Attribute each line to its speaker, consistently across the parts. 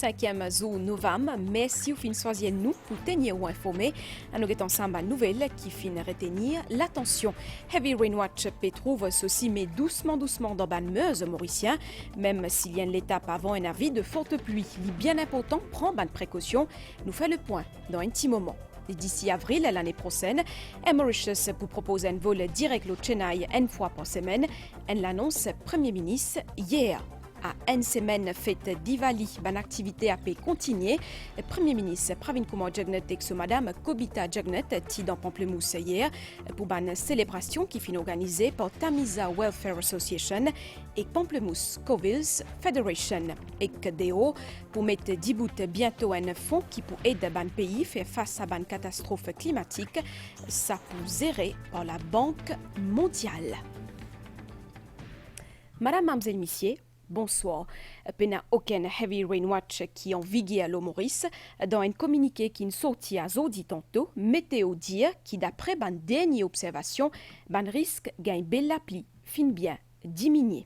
Speaker 1: 5e jour novembre, merci au fin choisir nous pour tenir ou informer. Nous avons ensemble une nouvelle qui finit retenir l'attention. Heavy Rain Watch trouve ceci mais doucement dans la Meuse mauricien. Même s'il y a une étape avant un avis de forte pluie, il est bien important prendre bonne précaution. Nous fait le point dans un petit moment. D'ici avril l'année prochaine, Mauritius vous propose un vol direct au Chennai une fois par semaine. Elle l'annonce Premier ministre hier. À une semaine fête Diwali, une activité a pu continuer. Le Premier ministre Pravin Kumar Jugnauth et Madame Kobita Jugnauth qui dans Pamplemousse hier pour une célébration qui fut organisée par Tamiza Welfare Association et Pamplemousse Covilles Federation. Et que DO pour mettre 10 bouts bientôt un fonds qui peut aider le pays à faire face à une catastrophe climatique, ça peut gérer par la Banque mondiale. Madame, Mademoiselle, Messieurs, bonsoir. Il n'y a aucun Heavy Rain Watch qui en vigueur à l'eau Maurice. Dans un communiqué qui est sorti à Zodi tantôt, météo dit qui d'après une dernière observation, un risque gagne belle la pluie, fin bien diminuer.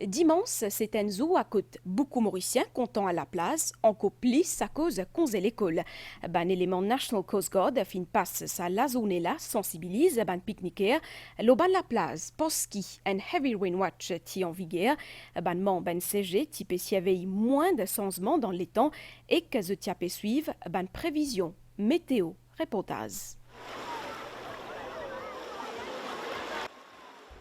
Speaker 1: Dimanche, c'est un zoo à côté beaucoup mauriciens comptant à la place, encore plus à cause de l'école. Un élément National Coast Guard fin passe sa la zone là, sensibilise ban pique-niqueur, l'oban la place, parce un Heavy Rain Watch qui en vigueur, ban membre ban CG type s'y avait moins de changements dans les temps et que je tiens suivre ban prévision météo reportage.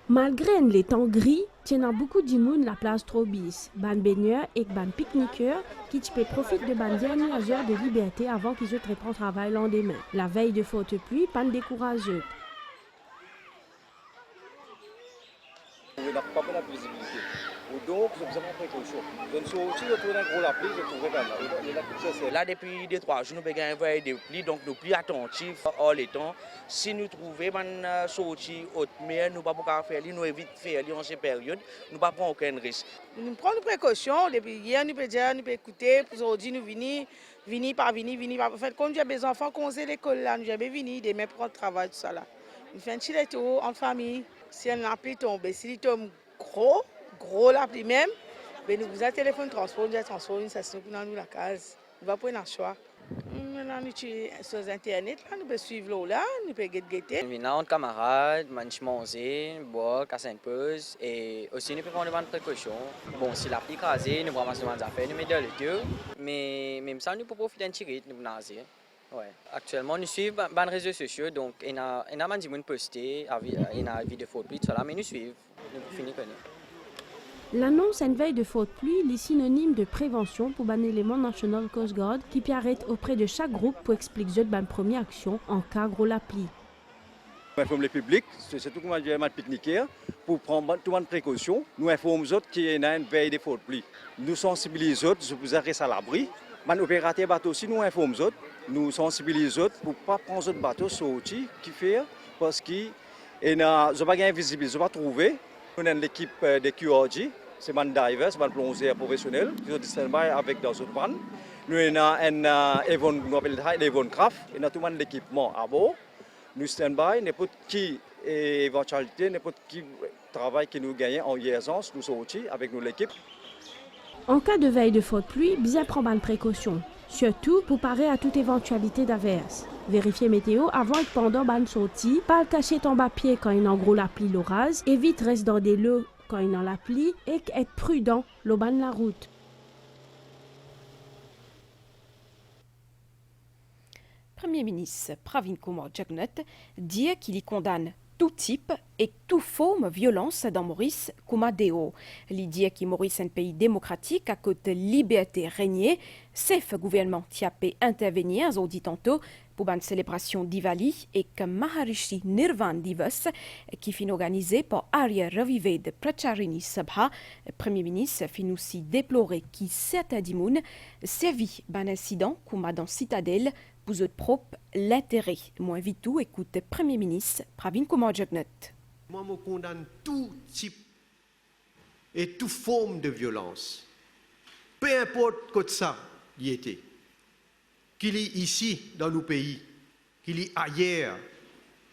Speaker 2: Malgré les temps gris, il y a beaucoup de monde la place Trobis, ban baigneurs et ban pique-niqueurs qui profitent de ban dernières heures de liberté avant qu'ils se reprennent au travail le lendemain. La veille de forte pluie, pan décourageux.
Speaker 3: On n'a pas bonne visibilité. Donc, nous avons précaution. Donc, si on trouve un gros la pluie, je trouverai
Speaker 4: là, depuis 2-3 jours, nous avons un veille de pluie, donc nous sommes plus attentifs all les temps. Si nous trouvons une sortie haute mer, nous ne pouvons pas faire, nous évitons de faire en cette période, nous ne pouvons pas aucun risque.
Speaker 5: Nous prenons des précautions. Depuis hier, nous pouvons dire, nous pouvons écouter. Pour aujourd'hui, nous venons pas. En fait, quand nous avons des enfants, quand on est à l'école, nous avons venir, demain pour le travail, tout ça là. Nous faisons un petit retour en famille. Si la pluie tombe, si elle tombe gros la pluie même, mais nous avons un téléphone transport, nous avons ça se dans nous la case. Nous va prendre un choix. Maintenant, nous sur Internet, là, nous pouvons suivre là, nous pouvons guetter.
Speaker 6: Nous avons des camarades, manger, boire, casser une pause et aussi nous pouvons prendre des précautions. Bon, si la pluie crase, nous pouvons ramasser des affaires, nous mettons le deux, mais même ça, nous pouvons profiter d'un petit rythme, nous pouvons ouais. Actuellement, nous suivons les réseaux sociaux, donc il y a des gens qui postent, il y a des vidéos de photos, mais nous suivons, nous finissons connaître.
Speaker 2: L'annonce une veille de forte pluie est synonyme de prévention pour un élément National Coast Guard qui arrête auprès de chaque groupe pour expliquer une première action en cas gros la pluie.
Speaker 3: Nous informons le public, c'est tout comme un pique-niqueur, pour prendre toutes les précautions. Nous informons les autres qu'il y a une veille de forte pluie. Nous sensibilisons les autres, je vous arrête à l'abri. Les opérateurs bateau aussi, nous informons les autres. Nous sensibilisons les autres pour ne pas prendre les bateaux sortis qui fait parce qu'ils n'ont pas de visibilité, ils n'ont pas trouvé. Nous avons l'équipe de QRG. C'est un diver, c'est un plongeur professionnel qui sont stand-by avec dans une panne. Nous avons un Evon Craft, nous avons tout l'équipement à bord. Nous stand-by, n'importe qui éventualité, n'importe qui travail que nous gagnons en liaison, nous sommes aussi avec l'équipe.
Speaker 2: En cas de veille de forte pluie, bien prendre une précaution, surtout pour parer à toute éventualité d'averse. Vérifier météo avant et pendant une sortie, pas le cacher ton bas-pied quand il y a en gros la pluie l'orage, évite reste dans des lots quand il y a la pluie et être prudent l'auban la route.
Speaker 1: Premier ministre Pravin Kumar Jugnauth dit qu'il y condamne tout type et toute forme de violence dans Maurice comme à Déo. L'idée que Maurice est un pays démocratique à côté de liberté régnée, c'est le gouvernement qui a pu intervenir, as on dit tantôt, pour une célébration Diwali et que Maharishi Nirvan Divas, qui fut organisée par Arya Ravive de Pracharini Sabha, le Premier ministre fit aussi déplorer qui certains dimoun servi d'un incident comme dans Citadelle pour eux propre l'intérêt. Moi, vite tout, écoute le Premier ministre Pravin Kumar Jugnauth.
Speaker 7: Moi, je condamne tout type et toute forme de violence. Peu importe que ça y était. Qu'il est ici, dans nos pays, qu'il est ailleurs,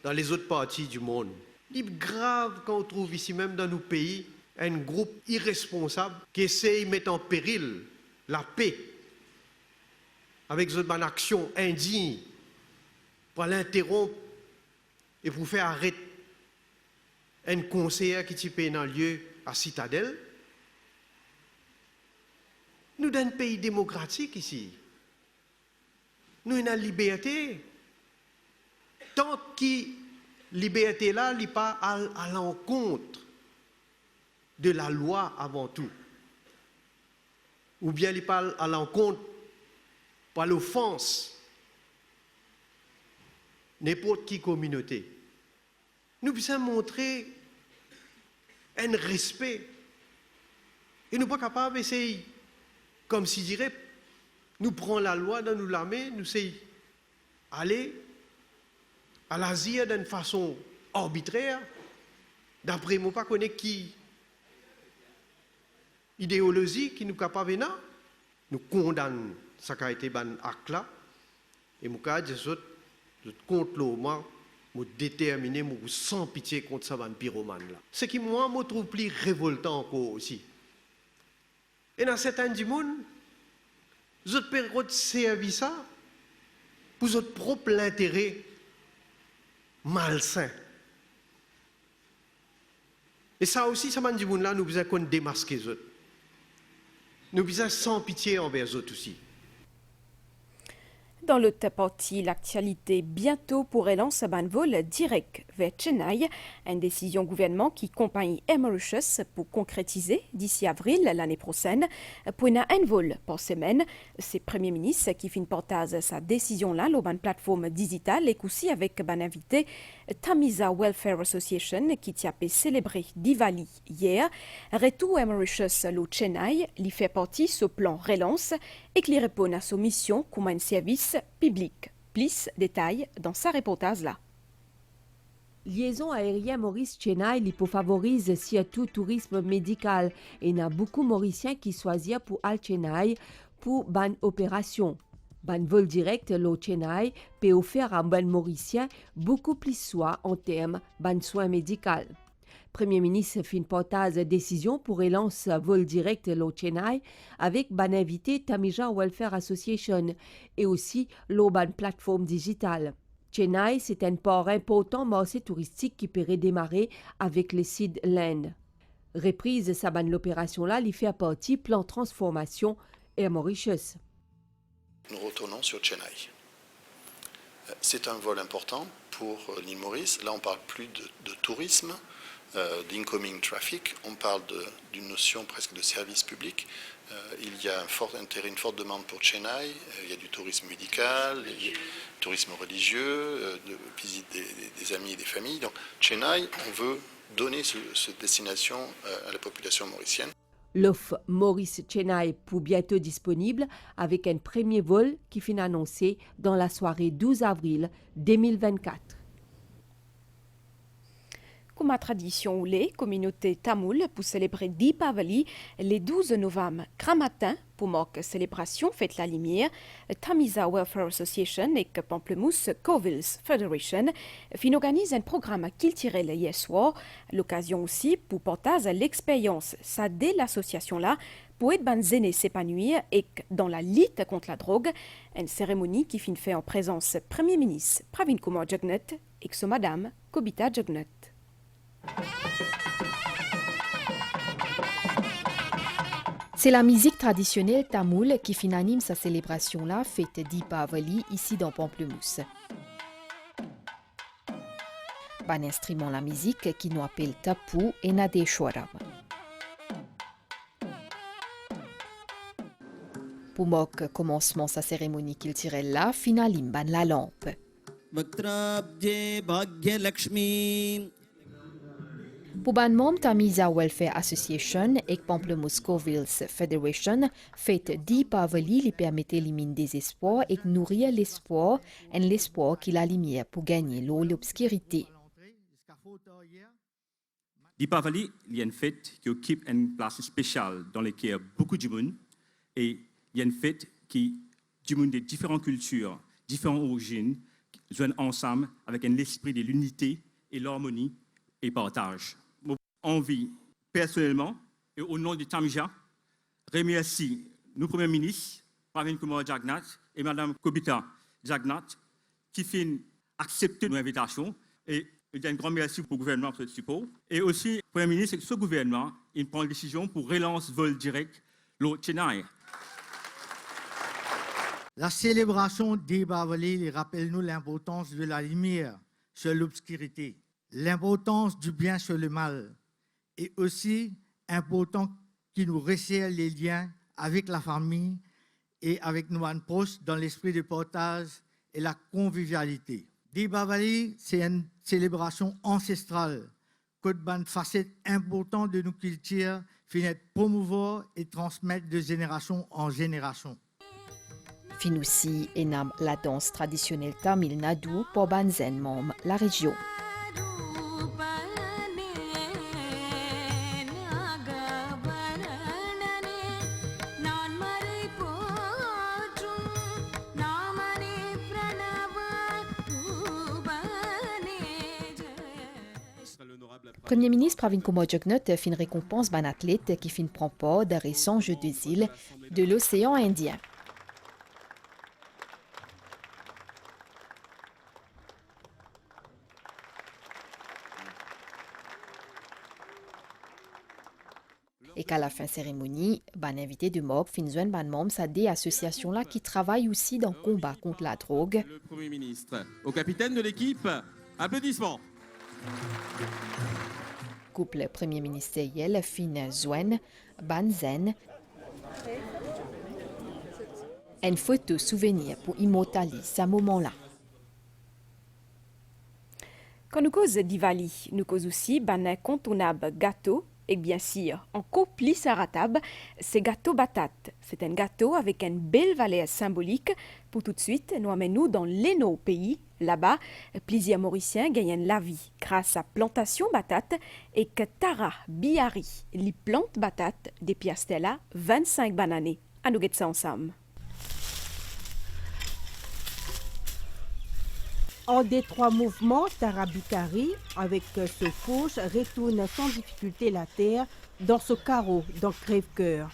Speaker 7: dans les autres parties du monde. Il est grave quand on trouve ici même dans nos pays un groupe irresponsable qui essaye de mettre en péril la paix, avec une action indigne, pour l'interrompre et pour faire arrêter un conseiller qui est dans le lieu à Citadelle. Nous sommes un pays démocratique ici. Nous avons la liberté. Tant que la liberté là n'est pas à l'encontre de la loi avant tout, ou bien il pas à l'encontre par l'offense n'importe qui communauté. Nous pouvons montrer un respect et nous ne sommes pas capables d'essayer, comme si dirait, nous prenons la loi dans la main, nous essayons aller à l'Asie d'une façon arbitraire, d'après moi, pas connaître qui idéologie qui nous capable de nous condamnons ça qui a été ban acte là et nous disons contre l'homme nous déterminer nous sans pitié contre ça ban pyromane là. Ce qui moi me trouve plus révoltant encore aussi. Et dans certains du monde vous avez servi ça pour votre propre intérêt malsain. Et ça aussi, ça m'a dit, là, nous devons démasquer les autres. Nous devons sans pitié envers les autres aussi.
Speaker 1: Dans l'autre partie, l'actualité bientôt pourrait lancer un vol direct vers Chennai, une décision gouvernement qui compagnie Air Mauritius pour concrétiser d'ici avril l'année prochaine. Pour un vol par semaine, c'est le Premier ministre qui fait porter sa décision-là sur une plateforme digitale et aussi avec un invité Tamiza Welfare Association qui a célébré Diwali hier. Retour Air Mauritius au Chennai, il fait partie de ce plan relance et qui répond à sa mission comme un service public. Plus de détails dans sa reportage là.
Speaker 8: Liaison aérienne Maurice-Chennai favorise surtout le tourisme médical et il y a beaucoup de Mauriciens qui choisissent pour aller Chennai pour une opération. Un vol direct au Chennai peut offrir à un Mauricien beaucoup plus soin en termes de soins médicaux. Premier ministre fait une portage de décision pour relancer vol direct au Chennai avec ban invité Tamiza Welfare Association et aussi l'urban plateforme digitale. Chennai, c'est un port important marché touristique qui peut redémarrer avec les Seed Land. Reprise sa ban l'opération-là, il fait partie plan transformation Air Mauritius.
Speaker 9: Nous retournons sur Chennai. C'est un vol important pour l'île Maurice. Là, on ne parle plus de tourisme, d'incoming traffic. On parle d'une notion presque de service public. Il y a un fort intérêt, une forte demande pour Chennai. Il y a du tourisme médical, du tourisme religieux, de visite des amis et des familles. Donc, Chennai, on veut donner cette destination à la population mauricienne.
Speaker 8: L'offre Maurice-Chennai pour bientôt disponible avec un premier vol qui finit annoncé dans la soirée 12 avril 2024.
Speaker 1: Comme à tradition ou les communautés tamoul pour célébrer Deepavali le 12 novembre, grand matin, pour marquer célébration fête la lumière, Tamiza Welfare Association et Pamplemousse Covilles Federation organisent un programme culturel hier soir, l'occasion aussi pour partager l'expérience ça dès l'association-là pour être banzéné s'épanouir et dans la lutte contre la drogue, une cérémonie qui finit fait en présence Premier ministre Pravin Kumar Jugnauth et son madame Kobita Jugnauth.
Speaker 10: C'est la musique traditionnelle tamoule qui anime sa célébration-là, fête Deepavali, ici dans Pamplemousse. Un instrument la musique qui nous appelle tapu et nadeshwaram. Pour moque commencement sa cérémonie culturelle là, finalim ban la lampe. Pour ban membre Tamiza Welfare Association et Pamplemousse Covilles Federation, fête Deepavali lui permet d'éliminer des espoirs et nourrir l'espoir, et l'espoir qu'il a lumière pour gagner l'obscurité.
Speaker 11: Deepavali est une fête qui occupe une place spéciale dans laquelle beaucoup de monde et il y a une fête qui du monde de différentes cultures, différentes origines, joignent ensemble avec un esprit de l'unité et l'harmonie et partage. Envie personnellement et au nom de Tamiza, remercie nos premiers ministres, Pravin Kumar Jagnnath et Mme Kobita Jagnnath, qui ont accepté nos invitations. Et je dis un grand merci pour le gouvernement pour ce support. Et aussi, le Premier ministre et ce gouvernement, il prend une décision pour relancer vol direct l'eau Chennai.
Speaker 12: La célébration des Bavali rappelle-nous l'importance de la lumière sur l'obscurité, l'importance du bien sur le mal, et aussi important qu'il nous resserre les liens avec la famille et avec nos proches dans l'esprit de partage et la convivialité. Deepavali, c'est une célébration ancestrale, qui a une facette importante de nos cultures, finit promouvoir et transmettre de génération en génération.
Speaker 10: Fin aussi enam la danse traditionnelle Tamil Nadu pour Banzen Mom, la région. Premier ministre Pravin Kumar Jagnnath fin récompense ban athlète qui fin prend part des récents Jeux des îles de l'océan Indien. Et qu'à la fin cérémonie, ban invité de MOB fin joindre ban membres à des associations là qui travaillent aussi dans le combat contre la drogue.
Speaker 13: Le Premier ministre, au capitaine de l'équipe, applaudissements.
Speaker 10: Couple premier ministériel fin joindre ban zen. Une photo souvenir pour immortaliser ce moment-là.
Speaker 1: Quand nous causons Diwali, nous causons aussi ban incontournable gâteau. Et bien sûr, en complice à table, c'est gâteau batate. C'est un gâteau avec une belle valeur symbolique. Pour tout de suite, nous amenons dans l'Eno pays. Là-bas, plusieurs Mauriciens gagnent la vie grâce à plantation batate et que Tara Biari, les plantes batates depuis Astella 25 bananes. À nous ça ensemble.
Speaker 2: En des trois mouvements, Tara Biari, avec ce fourche, retourne sans difficulté la terre dans ce carreau dans crève-cœur.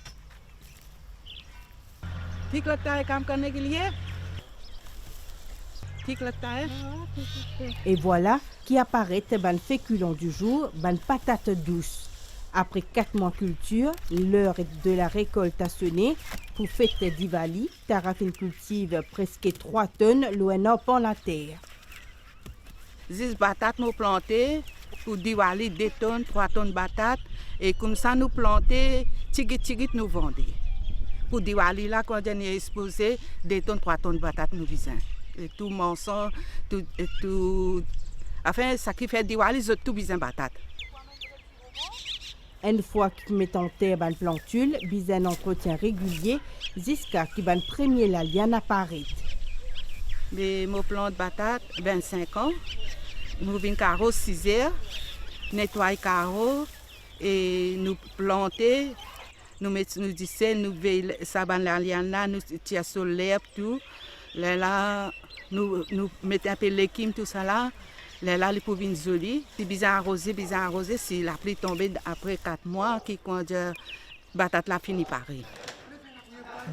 Speaker 2: Et voilà qui apparaît ban féculent du jour, ban patate douce. Après 4 mois de culture, l'heure de la récolte a sonné. Pour fêter Diwali, Tara cultive presque 3 tonnes loin par la terre.
Speaker 5: 10 batates nous planter pour Diwali 2 tonnes, 3 tonnes de batates et comme ça nous planter, tigit nous vendre. Pour Diwali là quand on est exposé 2 tonnes, 3 tonnes de batates nous visons. Et tout mensonge, tout enfin ça qui fait Diwali c'est tout besoin batates.
Speaker 2: Une fois qu'ils mettent en terre ban plantule, besoin un entretien régulier jusqu'à qui ban premier la liane apparaît.
Speaker 5: Mais mon plant de batates 25 ans. Nous venons carreau 6 heures, nettoyer carreau et nous planter, nous mettons nous disons nous veillons ça ban la liane là, nous tirons sur l'herbe tout. Là nous mettons un peu l'équime tout ça là. Là les pour venir joli, c'est bien arrosé si la pluie tombe après 4 mois qui quand batate la fini pareil.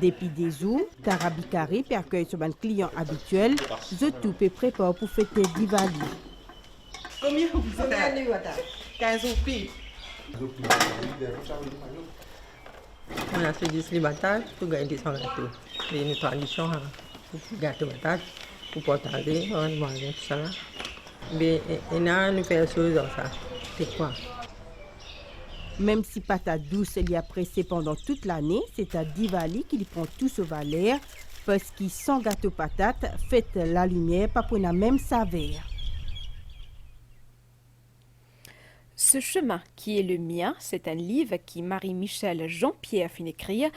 Speaker 2: Depuis des jours, Tara Biari peut accueillir son client habituel, tout peut préparer pour fêter Diwali.
Speaker 5: Combien vous avez 15 roupies.
Speaker 14: On a fait des batates pour gagner son gâteau. C'est une tradition pour gâteau batate, pour partager, on mange tout ça. Mais on a nous fait des choses dans ça. C'est quoi?
Speaker 2: Même si patate douce est appréciée pendant toute l'année, c'est à Diwali qu'il prend tout ce valeur parce qu'il sans gâteau patate, fait la lumière pas pour la même saveur.
Speaker 1: Ce chemin qui est le mien, c'est un livre qui Marie-Michel Jean-Pierre fin écrire.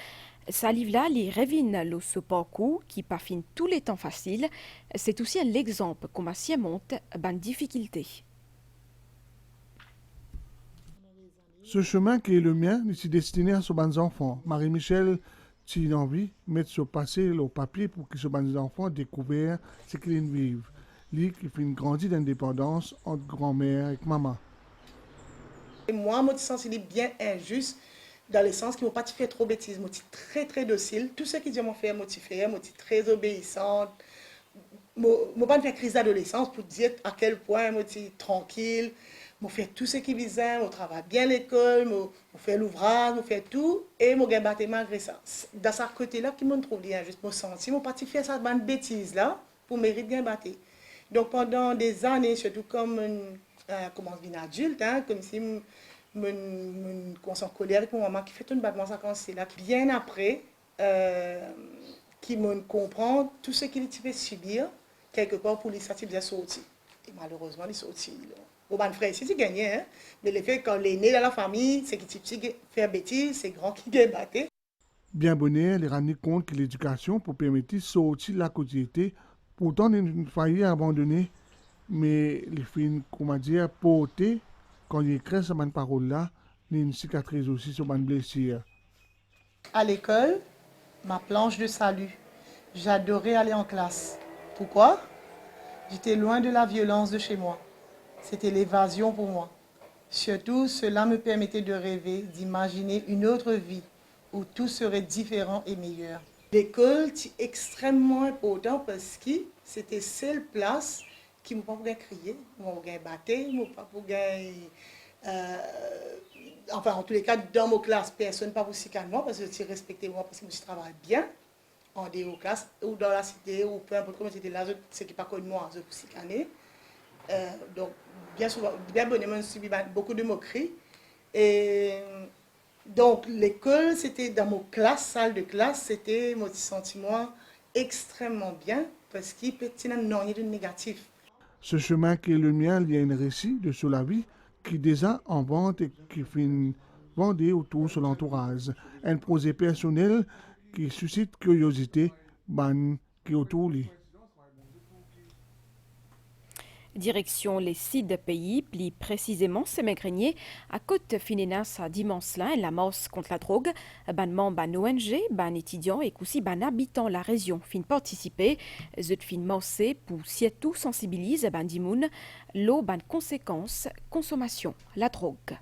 Speaker 1: Ce livre-là, il revient le ce parcours qui pas fin tous les temps faciles. C'est aussi un exemple comment s'y monte ban difficulté.
Speaker 15: Ce chemin qui est le mien, est destiné à ce bons enfants. Marie-Michel, si il a envie, mettre ce passé au papier pour que ce bons enfants découvrent ce qu'ils vivent. Lui qui fait une grande d'indépendance entre grand-mère et maman.
Speaker 5: Moi, je me sens bien injuste dans le sens qu'ils ne m'ont pas fait trop bêtises, moi très très docile. Tout ce qu'ils disent m'ont fait, moi très obéissante. Moi pas fait crise d'adolescence pour dire à quel point moi tranquille. Moi fait tout ce qui visait, moi travaille bien l'école, moi fait l'ouvrage, moi fait tout et moi gagne batté malgré ça. Dans ce côté-là qui me trouve bien juste moi senti, moi pas fait ça de bêtises là pour mériter bien batté. Donc pendant des années, surtout comme commence à devenir adulte, comme si je colère avec mon maman qui fait une battement ça quand c'est là. Bien après, qui me comprend tout ce qu'il fait subir quelque part pour les satisfaire sortir. Et malheureusement, il sortit. Au ban frère, c'est gagné, mais le fait quand l'aîné dans la famille, c'est qui fait bêtise, c'est grand qui gagne batté.
Speaker 15: Bien bonheur, les rendre compte que l'éducation pour permettre de sortir de la quotidienneté, pourtant une failli abandonner, mais les filles, comment dire, porter, quand il écrit cette parole-là, il y a une cicatrice aussi sur ma blessure.
Speaker 5: À l'école, ma planche de salut, j'adorais aller en classe. Pourquoi? J'étais loin de la violence de chez moi. C'était l'évasion pour moi. Surtout, cela me permettait de rêver, d'imaginer une autre vie où tout serait différent et meilleur. L'école est extrêmement important parce que c'était la seule place qui ne m'a pas crier, ne m'a pas battre, ne m'a pas enfin, en tous les cas, dans mon classe, personne ne pas aussi calme moi parce que je respectais moi parce que je travaille bien en dehors classe ou dans la cité ou peu importe comment c'était là, c'est qui pas connu moi, je suis calme. Donc, bien souvent, bien bonnement, je subis beaucoup de moqueries. Et donc, l'école, c'était dans mon classe, salle de classe, c'était mon sentiment extrêmement bien parce qu'il peut y avoir un de négatif.
Speaker 15: Ce chemin qui est le mien, il y a un récit de sur la vie qui déjà en vente et qui finit vendé autour de l'entourage. Un projet personnel qui suscite curiosité, qui est autour de lui.
Speaker 1: Direction les 6 pays, plus précisément Semegrenier, à côte Finenas à dimanche-là, la mort contre la drogue, ban membre ban ONG, ban étudiants et aussi ban habitants la région fin participer, zut fin morcé pour surtout sensibiliser ban dimoun, l'eau ban conséquences, consommation, la drogue.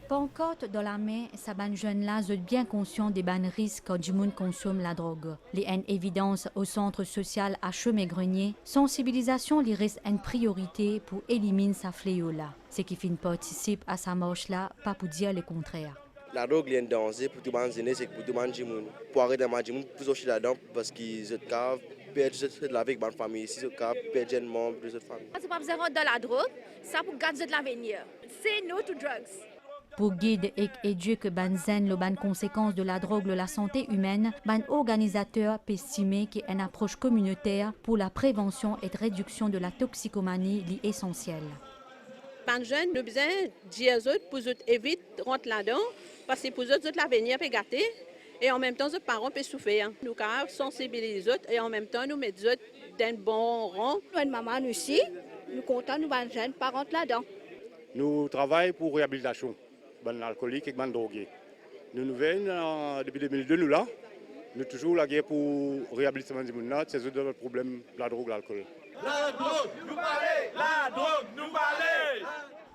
Speaker 16: Pancarte dans la main, sa ban jeune là sont bien conscient des ban risques quand du monde consomme la drogue. Les en évidence au centre social à Chemegrenier, sensibilisation les reste une priorité pour éliminer sa fléau là. Ce qui fin participe à sa marche là, pas pour dire le contraire.
Speaker 17: La drogue est un danger pour tout le monde, c'est pour tout le monde. Pour arrêter de manger, pour sortir là-dedans, parce qu'ils se cavent, perdre avec ma famille, si se cavent, perdre un membre de cette famille.
Speaker 18: C'est pas besoin de la drogue, ça pour garder de l'avenir. C'est no to drugs.
Speaker 16: Pour guide et éduquer ban zen le ban conséquences de la drogue la santé humaine, ban organisateur peut estimer qu'une approche communautaire pour la prévention et de réduction de la toxicomanie est essentielle.
Speaker 19: Ban jeunes, nous besoin dire aux autres pour éviter de rentrer là-dedans, parce que pour eux autres l'avenir peut gâter et en même temps les parents peuvent souffrir. Nous devons sensibiliser les autres et en même temps nous mettre les autres dans un bon rang.
Speaker 18: Nous maman aussi, nous comptons nous ban jeunes pas rentrer là-dedans.
Speaker 20: Nous travaillons pour réhabilitation. Ban alcoolique et ban drogué. Nous venons depuis 2002 nous là. Nous toujours la guerre pour réhabilitation des gens, c'est le problème de la drogue, l'alcool.
Speaker 21: La drogue, nous parler, la drogue, nous parler.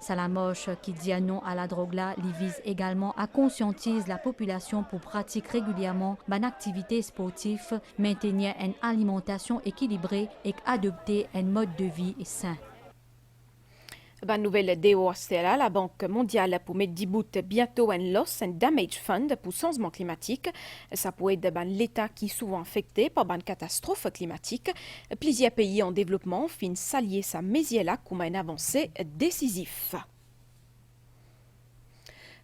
Speaker 16: Salamoche qui dit non à la drogue là, lui vise également à conscientiser la population pour pratiquer régulièrement une activité sportive, maintenir une alimentation équilibrée et adopter un mode de vie sain.
Speaker 1: Bonne nouvelle d'EO Stella, la Banque mondiale pour mettre 10 bouts bientôt un loss and damage fund pour changement climatique. Ça peut être l'État qui est souvent affecté par une catastrophe climatique. Plusieurs pays en développement finissent s'allier sa mésiela comme une avancée décisive.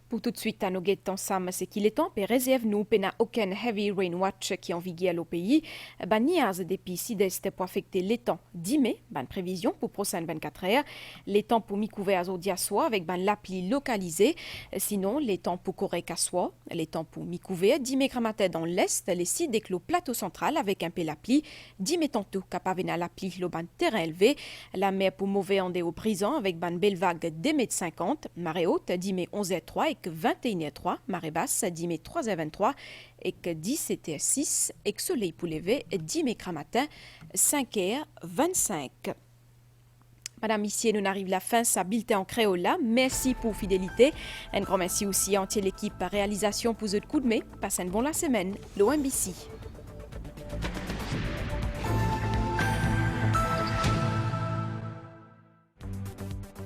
Speaker 1: Pour tout de suite, à nos guettes ensemble, c'est qu'il est temps de réserver nous pour aucun heavy rain watch qui en vigueur au pays. Niaz depuis sud-est pour affecter les temps 10 mai, prévision pour prochaines 24 heures. Les temps pour m'y couvrir à soir avec l'appli localisée. Sinon, les temps pour correct à soir, les temps pour m'y couvrir 10 mai grammaire dans l'est, les 6 déclos plateau central avec un peu l'appli. 10 mai tantôt capable à l'appli le terrain élevé. La mer pour mauvais en au brisant avec belle vague 2 mètres 50. Marée haute 10 mai 11h03 et que 21h03, marée basse 10 mai 3h23 et que 17h6 et que soleil pour lever 10 mai matin 5h25. Madame Missier, nous arrive la fin, ça bulletin en créole là. Merci pour fidélité. Un grand merci aussi à entière l'équipe par réalisation pour ce coup de mai. Passez une bonne la semaine. L'OMBC.